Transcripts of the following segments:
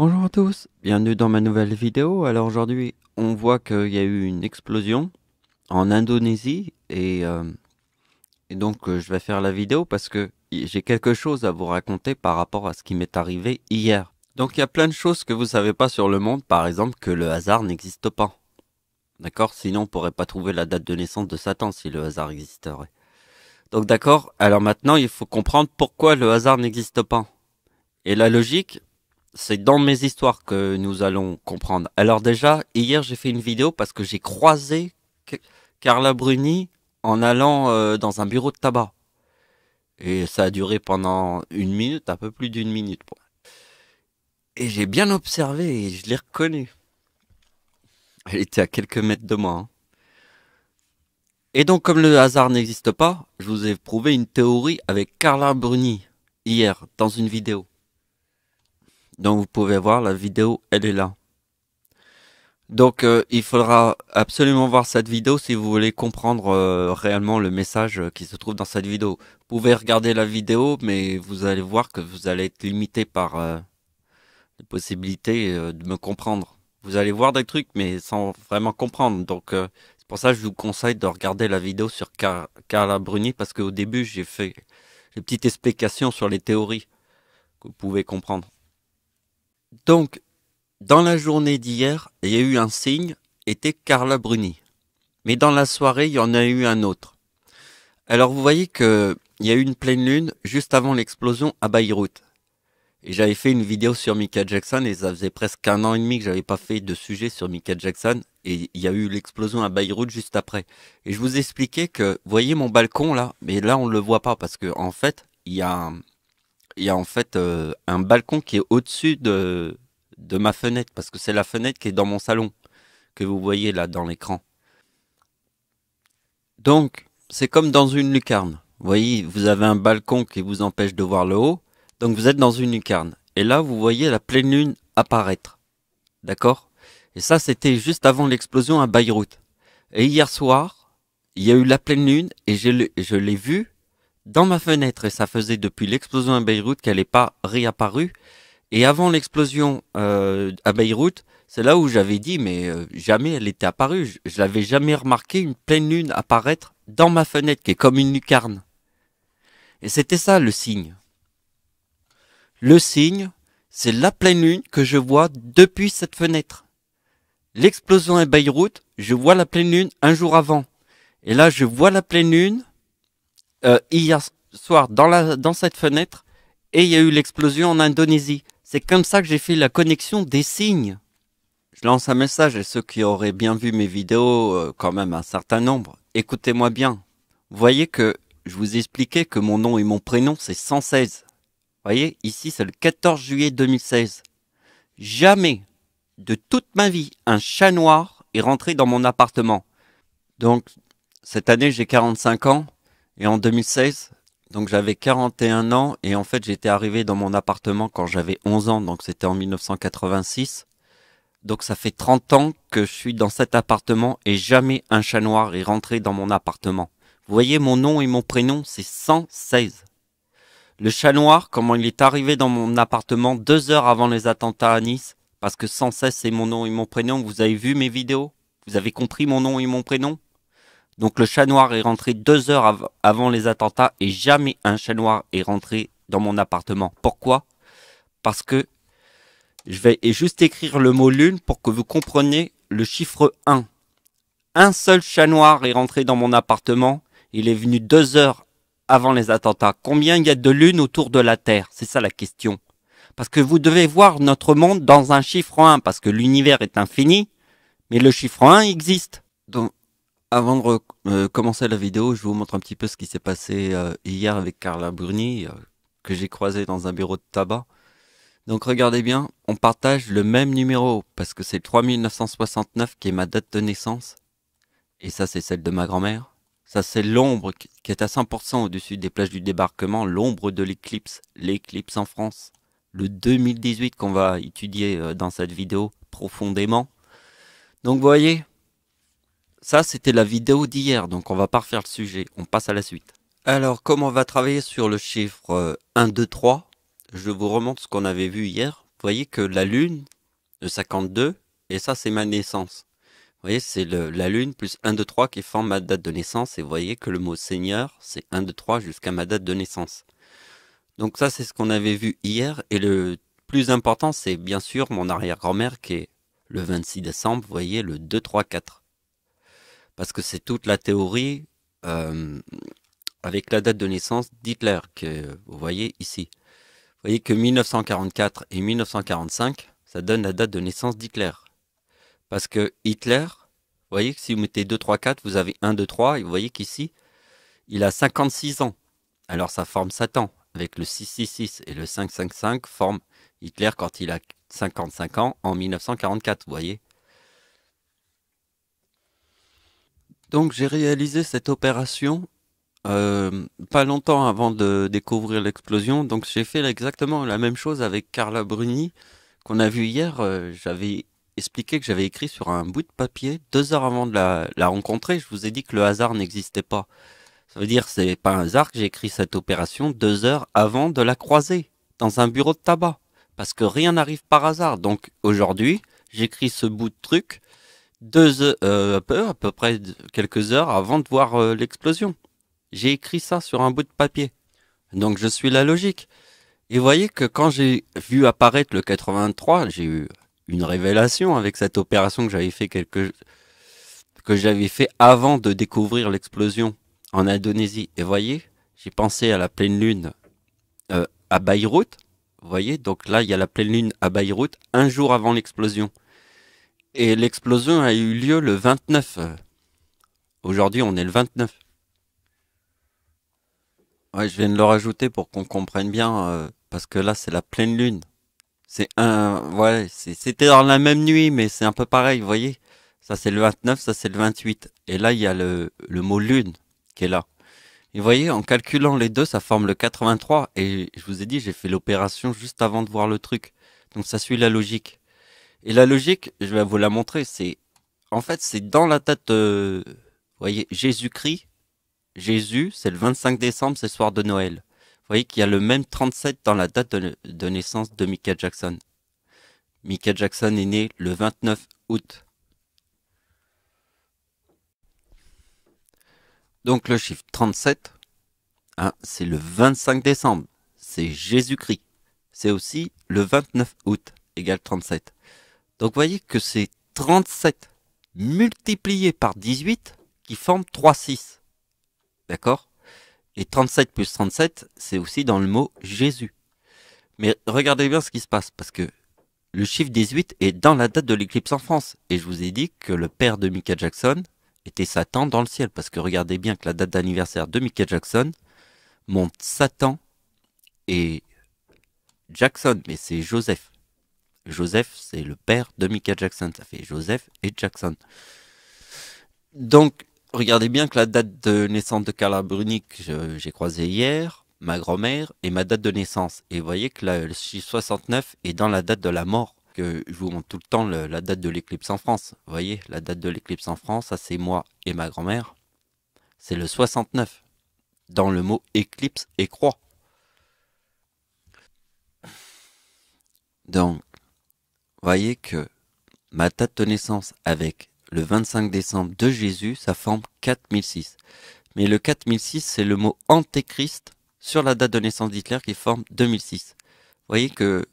Bonjour à tous, bienvenue dans ma nouvelle vidéo. Alors aujourd'hui, on voit qu'il y a eu une explosion en Indonésie et donc je vais faire la vidéo parce que j'ai quelque chose à vous raconter par rapport à ce qui m'est arrivé hier. Donc il y a plein de choses que vous savez pas sur le monde, par exemple que le hasard n'existe pas. D'accord? Sinon on pourrait pas trouver la date de naissance de Satan si le hasard existerait. Donc d'accord, alors maintenant il faut comprendre pourquoi le hasard n'existe pas. Et la logique, c'est dans mes histoires que nous allons comprendre. Alors déjà, hier j'ai fait une vidéo parce que j'ai croisé Carla Bruni en allant dans un bureau de tabac. Et ça a duré pendant une minute, un peu plus d'une minute. Et j'ai bien observé et je l'ai reconnue. Elle était à quelques mètres de moi. Hein. Et donc comme le hasard n'existe pas, je vous ai prouvé une théorie avec Carla Bruni hier dans une vidéo. Donc vous pouvez voir la vidéo, elle est là. Donc il faudra absolument voir cette vidéo si vous voulez comprendre réellement le message qui se trouve dans cette vidéo. Vous pouvez regarder la vidéo, mais vous allez voir que vous allez être limité par les possibilités de me comprendre. Vous allez voir des trucs, mais sans vraiment comprendre. Donc c'est pour ça que je vous conseille de regarder la vidéo sur Carla Bruni, parce qu'au début j'ai fait des petites explications sur les théories que vous pouvez comprendre. Donc dans la journée d'hier, il y a eu un signe, était Carla Bruni. Mais dans la soirée, il y en a eu un autre. Alors vous voyez que il y a eu une pleine lune juste avant l'explosion à Beyrouth. Et j'avais fait une vidéo sur Michael Jackson et ça faisait presque un an et demi que j'avais pas fait de sujet sur Michael Jackson. Et il y a eu l'explosion à Beyrouth juste après. Et je vous expliquais que, vous voyez mon balcon là, mais là on le voit pas parce que en fait, il y a en fait un balcon qui est au-dessus de ma fenêtre, parce que c'est la fenêtre qui est dans mon salon, que vous voyez là dans l'écran. Donc, c'est comme dans une lucarne. Vous voyez, vous avez un balcon qui vous empêche de voir le haut, donc vous êtes dans une lucarne. Et là, vous voyez la pleine lune apparaître. D'accord? Et ça, c'était juste avant l'explosion à Beyrouth. Et hier soir, il y a eu la pleine lune et je l'ai vue dans ma fenêtre. Et ça faisait depuis l'explosion à Beyrouth qu'elle n'est pas réapparue. Et avant l'explosion à Beyrouth, c'est là où j'avais dit, mais jamais elle était apparue. Je l'avais jamais remarqué une pleine lune apparaître dans ma fenêtre, qui est comme une lucarne. Et c'était ça le signe. Le signe, c'est la pleine lune que je vois depuis cette fenêtre. L'explosion à Beyrouth, je vois la pleine lune un jour avant. Et là, je vois la pleine lune hier soir dans cette fenêtre, et il y a eu l'explosion en Indonésie. C'est comme ça que j'ai fait la connexion des signes. Je lance un message à ceux qui auraient bien vu mes vidéos, quand même un certain nombre. Écoutez-moi bien. Vous voyez que je vous ai expliqué que mon nom et mon prénom c'est 116. Vous voyez, ici c'est le 14 juillet 2016. Jamais de toute ma vie un chat noir est rentré dans mon appartement. Donc cette année j'ai 45 ans et en 2016, donc j'avais 41 ans et en fait j'étais arrivé dans mon appartement quand j'avais 11 ans, donc c'était en 1986. Donc ça fait 30 ans que je suis dans cet appartement et jamais un chat noir est rentré dans mon appartement. Vous voyez, mon nom et mon prénom, c'est 116. Le chat noir, comment il est arrivé dans mon appartement 2 heures avant les attentats à Nice, parce que 116 c'est mon nom et mon prénom. Vous avez vu mes vidéos? Vous avez compris mon nom et mon prénom? Donc le chat noir est rentré 2 heures avant les attentats et jamais un chat noir est rentré dans mon appartement. Pourquoi? Parce que je vais juste écrire le mot lune pour que vous compreniez le chiffre 1. Un seul chat noir est rentré dans mon appartement. Il est venu 2 heures avant les attentats. Combien il y a de lunes autour de la Terre? C'est ça la question. Parce que vous devez voir notre monde dans un chiffre 1, parce que l'univers est infini, mais le chiffre 1 existe. Donc, avant de commencer la vidéo, je vous montre un petit peu ce qui s'est passé hier avec Carla Bruni, que j'ai croisé dans un bureau de tabac. Donc regardez bien, on partage le même numéro, parce que c'est le 3969 qui est ma date de naissance. Et ça, c'est celle de ma grand-mère. Ça, c'est l'ombre qui est à 100% au-dessus des plages du débarquement, l'ombre de l'éclipse en France. Le 2018 qu'on va étudier dans cette vidéo profondément. Donc vous voyez, ça c'était la vidéo d'hier, donc on va pas refaire le sujet, on passe à la suite. Alors, comme on va travailler sur le chiffre 1, 2, 3, je vous remonte ce qu'on avait vu hier voyez que la lune, le 52, et ça c'est ma naissance. Vous voyez, c'est la lune plus 1, 2, 3 qui forme ma date de naissance. Et vous voyez que le mot Seigneur, c'est 1, 2, 3 jusqu'à ma date de naissance. Donc ça, c'est ce qu'on avait vu hier. Et le plus important, c'est bien sûr mon arrière-grand-mère qui est le 26 décembre, vous voyez, le 2, 3, 4. Parce que c'est toute la théorie avec la date de naissance d'Hitler que vous voyez ici. Vous voyez que 1944 et 1945, ça donne la date de naissance d'Hitler. Parce que Hitler, vous voyez que si vous mettez 2, 3, 4, vous avez 1, 2, 3, et vous voyez qu'ici, il a 56 ans. Alors ça forme Satan, avec le 666 et le 555 forment Hitler quand il a 55 ans en 1944, vous voyez. Donc j'ai réalisé cette opération pas longtemps avant de découvrir l'explosion. Donc j'ai fait exactement la même chose avec Carla Bruni qu'on a vu hier. J'avais expliqué que j'avais écrit sur un bout de papier 2 heures avant de la rencontrer. Je vous ai dit que le hasard n'existait pas. Ça veut dire c'est pas un hasard que j'ai écrit cette opération 2 heures avant de la croiser dans un bureau de tabac. Parce que rien n'arrive par hasard. Donc aujourd'hui, j'écris ce bout de truc à peu près quelques heures avant de voir l'explosion. J'ai écrit ça sur un bout de papier. Donc je suis la logique. Et vous voyez que quand j'ai vu apparaître le 83, j'ai eu une révélation avec cette opération que j'avais fait avant de découvrir l'explosion en Indonésie. Et vous voyez, j'ai pensé à la pleine lune à Beyrouth. Vous voyez, donc là il y a la pleine lune à Beyrouth un jour avant l'explosion. Et l'explosion a eu lieu le 29. Aujourd'hui on est le 29. Ouais, je viens de le rajouter pour qu'on comprenne bien, parce que là c'est la pleine lune. Ouais, c'était dans la même nuit, mais c'est un peu pareil, vous voyez. Ça c'est le 29, ça c'est le 28. Et là il y a le mot lune qui est là. Et vous voyez, en calculant les deux, ça forme le 83. Et je vous ai dit, j'ai fait l'opération juste avant de voir le truc. Donc ça suit la logique. Et la logique, je vais vous la montrer, en fait, c'est dans la date, vous voyez, Jésus-Christ. Jésus, c'est le 25 décembre, c'est le soir de Noël. Vous voyez qu'il y a le même 37 dans la date de naissance de Michael Jackson. Michael Jackson est né le 29 août. Donc le chiffre 37, hein, c'est le 25 décembre. C'est Jésus-Christ. C'est aussi le 29 août égale 37. Donc vous voyez que c'est 37 multiplié par 18 qui forme 3,6. D'accord? Et 37 plus 37, c'est aussi dans le mot Jésus. Mais regardez bien ce qui se passe, parce que le chiffre 18 est dans la date de l'éclipse en France. Et je vous ai dit que le père de Michael Jackson était Satan dans le ciel. Parce que regardez bien que la date d'anniversaire de Michael Jackson montre Satan et Jackson, mais c'est Joseph. Joseph, c'est le père de Michael Jackson. Ça fait Joseph et Jackson. Donc, regardez bien que la date de naissance de Carla Bruni que j'ai croisé hier, ma grand-mère et ma date de naissance. Et vous voyez que le chiffre 69 est dans la date de la mort. Que je vous montre tout le temps la date de l'éclipse en France. Vous voyez, la date de l'éclipse en France, ça c'est moi et ma grand-mère. C'est le 69. Dans le mot éclipse et croix. Donc, vous voyez que ma date de naissance avec le 25 décembre de Jésus, ça forme 4006. Mais le 4006, c'est le mot antéchrist sur la date de naissance d'Hitler qui forme 2006. Vous voyez que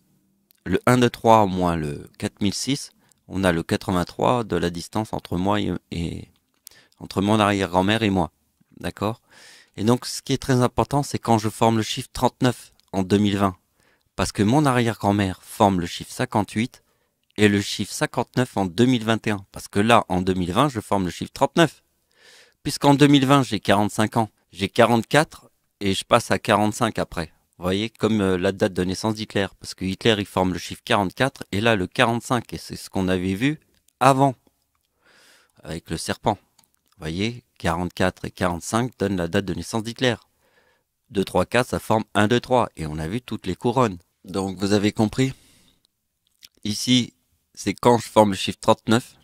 le 1, 2, 3 moins le 4006, on a le 83 de la distance entre moi et entre mon arrière-grand-mère et moi. D'accord? Et donc, ce qui est très important, c'est quand je forme le chiffre 39 en 2020. Parce que mon arrière-grand-mère forme le chiffre 58 et le chiffre 59 en 2021. Parce que là, en 2020, je forme le chiffre 39. Puisqu'en 2020, j'ai 45 ans. J'ai 44 et je passe à 45 après. Vous voyez, comme la date de naissance d'Hitler. Parce que Hitler, il forme le chiffre 44 et là, le 45. Et c'est ce qu'on avait vu avant, avec le serpent. Vous voyez, 44 et 45 donnent la date de naissance d'Hitler. 2, 3, 4, ça forme 1, 2, 3. Et on a vu toutes les couronnes. Donc, vous avez compris? Ici, c'est quand je forme le chiffre 39.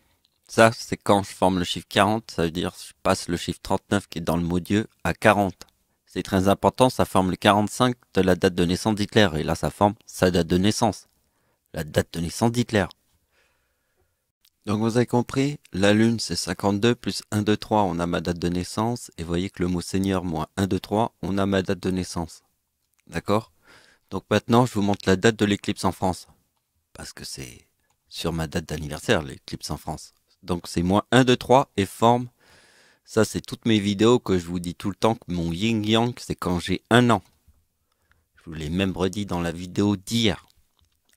Ça, c'est quand je forme le chiffre 40. Ça veut dire que je passe le chiffre 39 qui est dans le mot Dieu à 40. C'est très important, ça forme le 45 de la date de naissance d'Hitler. Et là, ça forme sa date de naissance. la date de naissance d'Hitler. Donc vous avez compris, la lune c'est 52 plus 1, 2, 3, on a ma date de naissance. Et vous voyez que le mot Seigneur moins 1, 2, 3, on a ma date de naissance. D'accord? Donc maintenant je vous montre la date de l'éclipse en France. Parce que c'est sur ma date d'anniversaire l'éclipse en France. Donc c'est moins 1, 2, 3 et forme. Ça c'est toutes mes vidéos que je vous dis tout le temps que mon yin yang c'est quand j'ai 1 an. Je vous l'ai même redit dans la vidéo d'hier.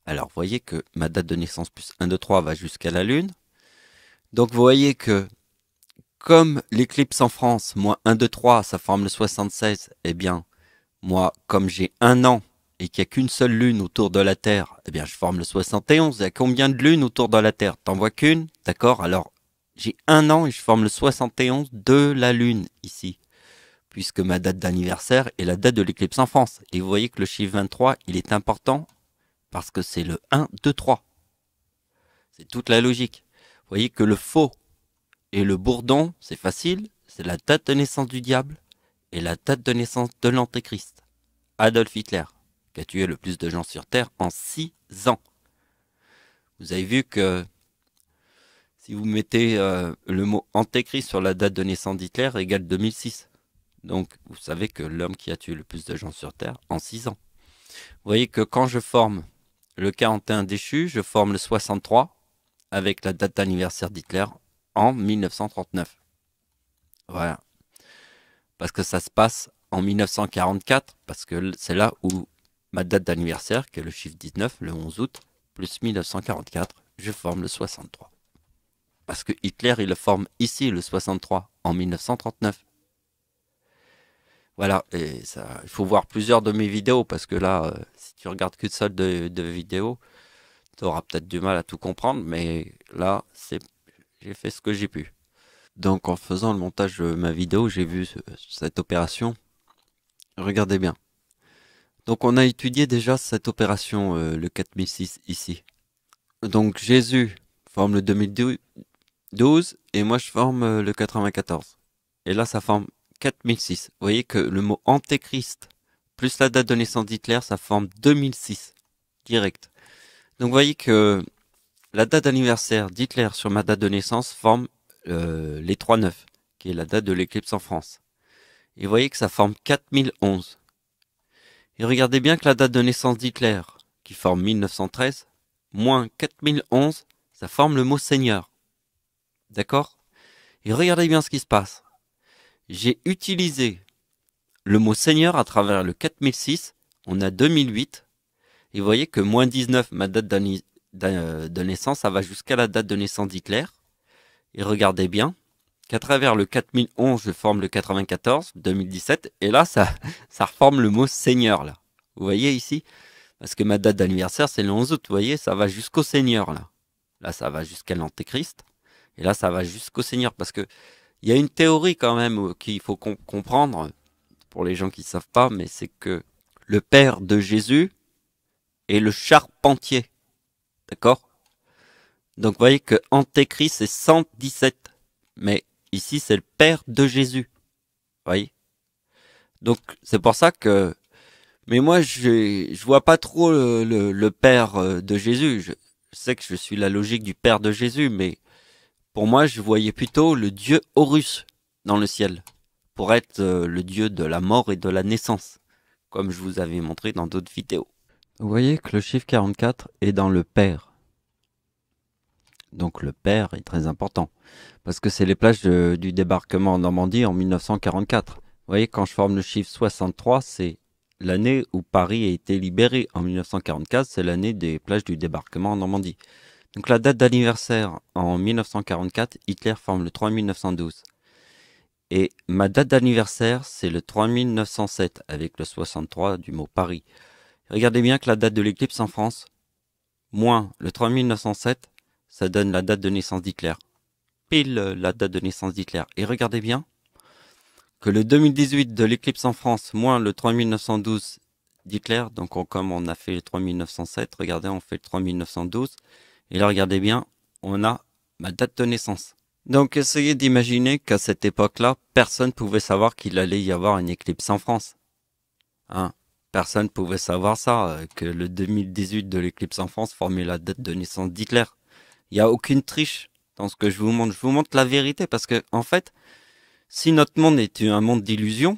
Alors, vous voyez que ma date de naissance plus 1, 2, 3 va jusqu'à la Lune. Donc, vous voyez que comme l'éclipse en France, moins 1, 2, 3, ça forme le 76, eh bien, moi, comme j'ai 1 an et qu'il n'y a qu'une seule Lune autour de la Terre, eh bien, je forme le 71. Il y a combien de lunes autour de la Terre? T'en vois qu'une? D'accord? Alors, j'ai 1 an et je forme le 71 de la Lune, ici. Puisque ma date d'anniversaire est la date de l'éclipse en France. Et vous voyez que le chiffre 23, il est important parce que c'est le 1, 2, 3. C'est toute la logique. Vous voyez que le faux et le bourdon, c'est facile. C'est la date de naissance du diable et la date de naissance de l'antéchrist. Adolf Hitler, qui a tué le plus de gens sur Terre en 6 ans. Vous avez vu que si vous mettez le mot antéchrist sur la date de naissance d'Hitler égale 2006. Donc vous savez que l'homme qui a tué le plus de gens sur Terre en 6 ans. Vous voyez que quand je forme le 41 déchu, je forme le 63 avec la date d'anniversaire d'Hitler en 1939. Voilà. Parce que ça se passe en 1944, parce que c'est là où ma date d'anniversaire, qui est le chiffre 19, le 11 août, plus 1944, je forme le 63. Parce que Hitler, il le forme ici, le 63, en 1939. Voilà, et ça, il faut voir plusieurs de mes vidéos, parce que là, si tu regardes qu'une seule de vidéos, tu auras peut-être du mal à tout comprendre, mais là, j'ai fait ce que j'ai pu. Donc en faisant le montage de ma vidéo, j'ai vu cette opération. Regardez bien. Donc on a étudié déjà cette opération, le 4006 ici. Donc Jésus forme le 2012 et moi je forme le 94. Et là ça forme 4006. Vous voyez que le mot antéchrist plus la date de naissance d'Hitler, ça forme 2006. Direct. Donc vous voyez que la date d'anniversaire d'Hitler sur ma date de naissance forme les 3-9, qui est la date de l'éclipse en France. Et vous voyez que ça forme 4011. Et regardez bien que la date de naissance d'Hitler, qui forme 1913, moins 4011, ça forme le mot Seigneur. D'accord? Et regardez bien ce qui se passe. J'ai utilisé le mot Seigneur à travers le 4006, on a 2008, et vous voyez que moins 19, ma date de naissance, ça va jusqu'à la date de naissance d'Hitler. Et regardez bien qu'à travers le 4011, je forme le 94, 2017, et là, ça reforme le mot Seigneur, là. Vous voyez ici? Parce que ma date d'anniversaire, c'est le 11 août, vous voyez, ça va jusqu'au Seigneur, là. Là, ça va jusqu'à l'Antéchrist, et là, ça va jusqu'au Seigneur, parce que il y a une théorie quand même qu'il faut comprendre, pour les gens qui ne savent pas, mais c'est que le père de Jésus est le charpentier. D'accord? Donc vous voyez que Antéchrist c'est 117. Mais ici c'est le père de Jésus. Vous voyez? Donc c'est pour ça que... Mais moi je vois pas trop le père de Jésus. Je sais que je suis la logique du père de Jésus, mais pour moi je voyais plutôt le dieu Horus dans le ciel. Pour être le dieu de la mort et de la naissance. Comme je vous avais montré dans d'autres vidéos. Vous voyez que le chiffre 44 est dans le père. Donc le père est très important. Parce que c'est les plages du débarquement en Normandie en 1944. Vous voyez, quand je forme le chiffre 63, c'est l'année où Paris a été libéré. En 1944, c'est l'année des plages du débarquement en Normandie. Donc la date d'anniversaire en 1944, Hitler forme le 3912. Et ma date d'anniversaire, c'est le 3907 avec le 63 du mot Paris. Regardez bien que la date de l'éclipse en France, moins le 3907, ça donne la date de naissance d'Hitler. Pile la date de naissance d'Hitler. Et regardez bien que le 2018 de l'éclipse en France, moins le 3912 d'Hitler, donc comme on a fait le 3907, regardez, on fait le 3912. Et là, regardez bien, on a ma date de naissance. Donc essayez d'imaginer qu'à cette époque-là, personne ne pouvait savoir qu'il allait y avoir une éclipse en France. Hein? Personne pouvait savoir ça, que le 2018 de l'éclipse en France formait la date de naissance d'Hitler. Il n'y a aucune triche dans ce que je vous montre. Je vous montre la vérité parce que, en fait, si notre monde est un monde d'illusions,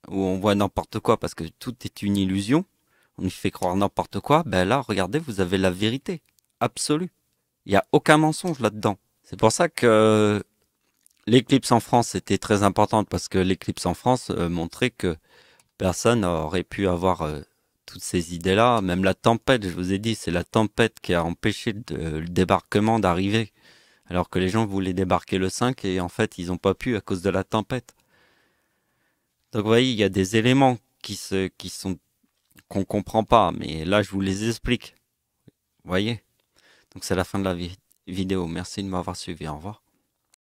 où on voit n'importe quoi parce que tout est une illusion, on nous fait croire n'importe quoi, ben là, regardez, vous avez la vérité absolue. Il n'y a aucun mensonge là-dedans. C'est pour ça que l'éclipse en France était très importante parce que l'éclipse en France montrait que personne n'aurait pu avoir toutes ces idées-là. Même la tempête, je vous ai dit, c'est la tempête qui a empêché le débarquement d'arriver. Alors que les gens voulaient débarquer le 5 et en fait, ils n'ont pas pu à cause de la tempête. Donc vous voyez, il y a des éléments qui sont qu'on comprend pas, mais là je vous les explique. Vous voyez? Donc c'est la fin de la vidéo. Merci de m'avoir suivi. Au revoir.